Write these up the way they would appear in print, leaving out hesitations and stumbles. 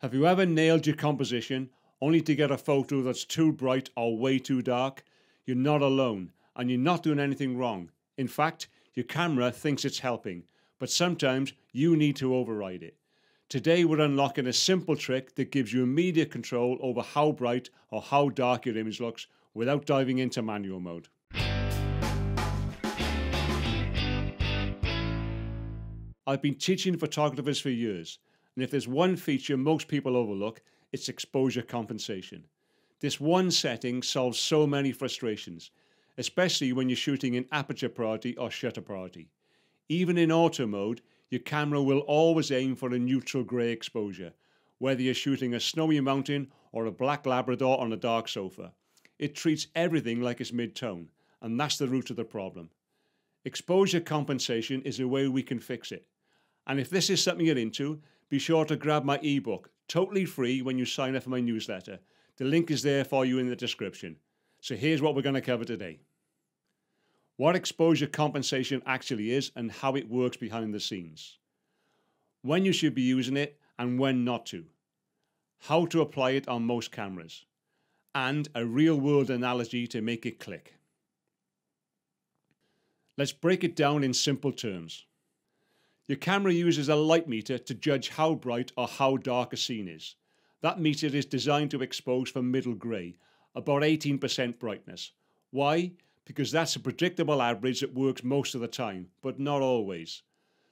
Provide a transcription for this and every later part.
Have you ever nailed your composition only to get a photo that's too bright or way too dark? You're not alone, and you're not doing anything wrong. In fact, your camera thinks it's helping, but sometimes you need to override it. Today we're unlocking a simple trick that gives you immediate control over how bright or how dark your image looks without diving into manual mode. I've been teaching photographers for years, and if there's one feature most people overlook, it's exposure compensation. This one setting solves so many frustrations, especially when you're shooting in aperture priority or shutter priority. Even in auto mode, your camera will always aim for a neutral grey exposure, whether you're shooting a snowy mountain or a black Labrador on a dark sofa. It treats everything like it's mid-tone, and that's the root of the problem. Exposure compensation is a way we can fix it. And if this is something you're into, be sure to grab my ebook, totally free when you sign up for my newsletter. The link is there for you in the description. So here's what we're going to cover today. What exposure compensation actually is and how it works behind the scenes. When you should be using it and when not to. How to apply it on most cameras. And a real-world analogy to make it click. Let's break it down in simple terms. Your camera uses a light meter to judge how bright or how dark a scene is. That meter is designed to expose for middle grey, about 18% brightness. Why? Because that's a predictable average that works most of the time, but not always.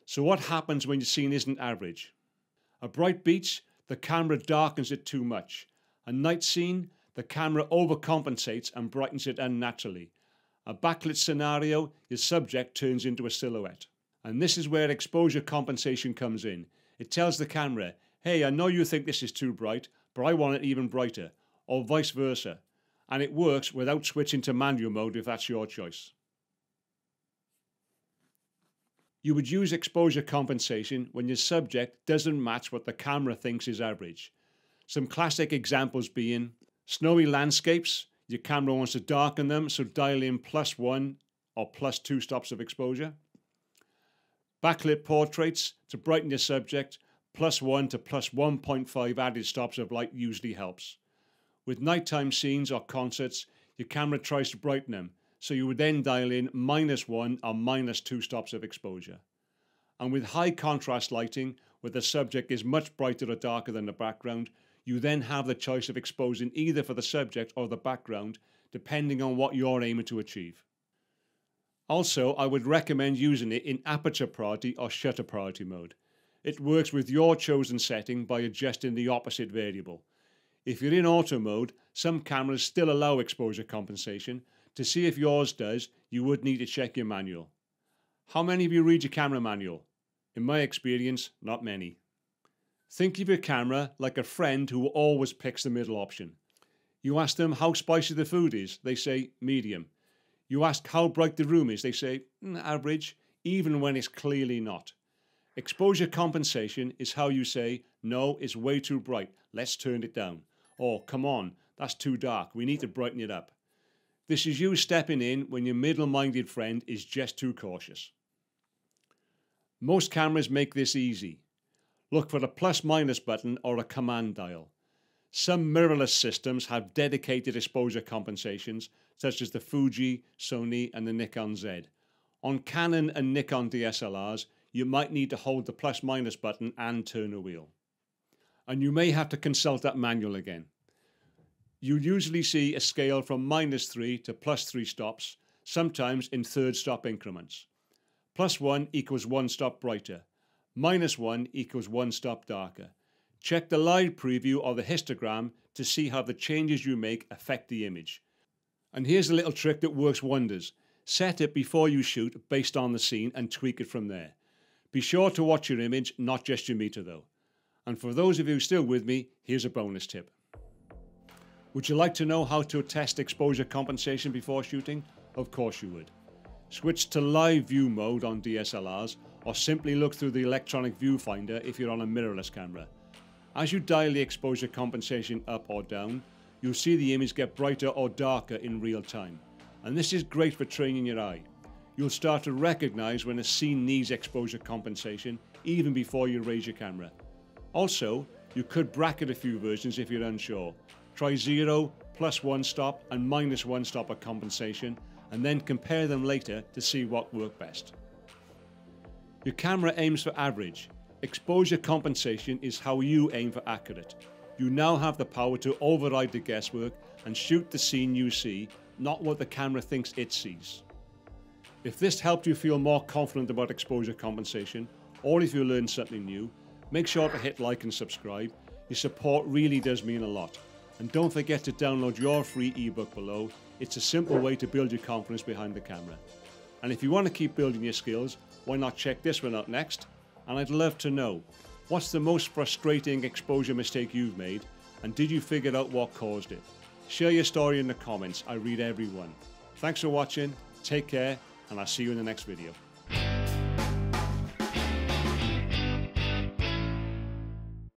So what happens when your scene isn't average? A bright beach, the camera darkens it too much. A night scene, the camera overcompensates and brightens it unnaturally. A backlit scenario, your subject turns into a silhouette. And this is where exposure compensation comes in. It tells the camera, hey, I know you think this is too bright, but I want it even brighter, or vice versa. And it works without switching to manual mode if that's your choice. You would use exposure compensation when your subject doesn't match what the camera thinks is average. Some classic examples being snowy landscapes. Your camera wants to darken them, so dial in +1 or +2 stops of exposure. Backlit portraits, to brighten your subject, +1 to +1.5 added stops of light usually helps. With nighttime scenes or concerts, your camera tries to brighten them, so you would then dial in -1 or -2 stops of exposure. And with high contrast lighting, where the subject is much brighter or darker than the background, you then have the choice of exposing either for the subject or the background, depending on what you're aiming to achieve. Also, I would recommend using it in aperture priority or shutter priority mode. It works with your chosen setting by adjusting the opposite variable. If you're in auto mode, some cameras still allow exposure compensation. To see if yours does, you would need to check your manual. How many of you read your camera manual? In my experience, not many. Think of your camera like a friend who always picks the middle option. You ask them how spicy the food is, they say medium. You ask how bright the room is, they say average, even when it's clearly not. Exposure compensation is how you say, no, it's way too bright, let's turn it down. Or, come on, that's too dark, we need to brighten it up. This is you stepping in when your middle-minded friend is just too cautious. Most cameras make this easy. Look for the +- button or a command dial. Some mirrorless systems have dedicated exposure compensations, such as the Fuji, Sony and the Nikon Z. On Canon and Nikon DSLRs, you might need to hold the +- button and turn a wheel. And you may have to consult that manual again. You usually see a scale from -3 to +3 stops, sometimes in third stop increments. +1 equals 1 stop brighter. -1 equals 1 stop darker. Check the live preview or the histogram to see how the changes you make affect the image. And here's a little trick that works wonders. Set it before you shoot based on the scene and tweak it from there. Be sure to watch your image, not just your meter though. And for those of you still with me, here's a bonus tip. Would you like to know how to test exposure compensation before shooting? Of course you would. Switch to live view mode on DSLRs or simply look through the electronic viewfinder if you're on a mirrorless camera. As you dial the exposure compensation up or down, you'll see the image get brighter or darker in real time. And this is great for training your eye. You'll start to recognize when a scene needs exposure compensation even before you raise your camera. Also, You could bracket a few versions if you're unsure. Try 0, +1 stop and -1 stop of compensation, and then compare them later to see what worked best. Your camera aims for average. Exposure compensation is how you aim for accurate. You now have the power to override the guesswork and shoot the scene you see, not what the camera thinks it sees. If this helped you feel more confident about exposure compensation, or if you learned something new, make sure to hit like and subscribe. Your support really does mean a lot. And don't forget to download your free ebook below. It's a simple way to build your confidence behind the camera. And if you want to keep building your skills, why not check this one out next? And I'd love to know, what's the most frustrating exposure mistake you've made, and did you figure out what caused it? Share your story in the comments, I read every one. Thanks for watching, take care, and I'll see you in the next video.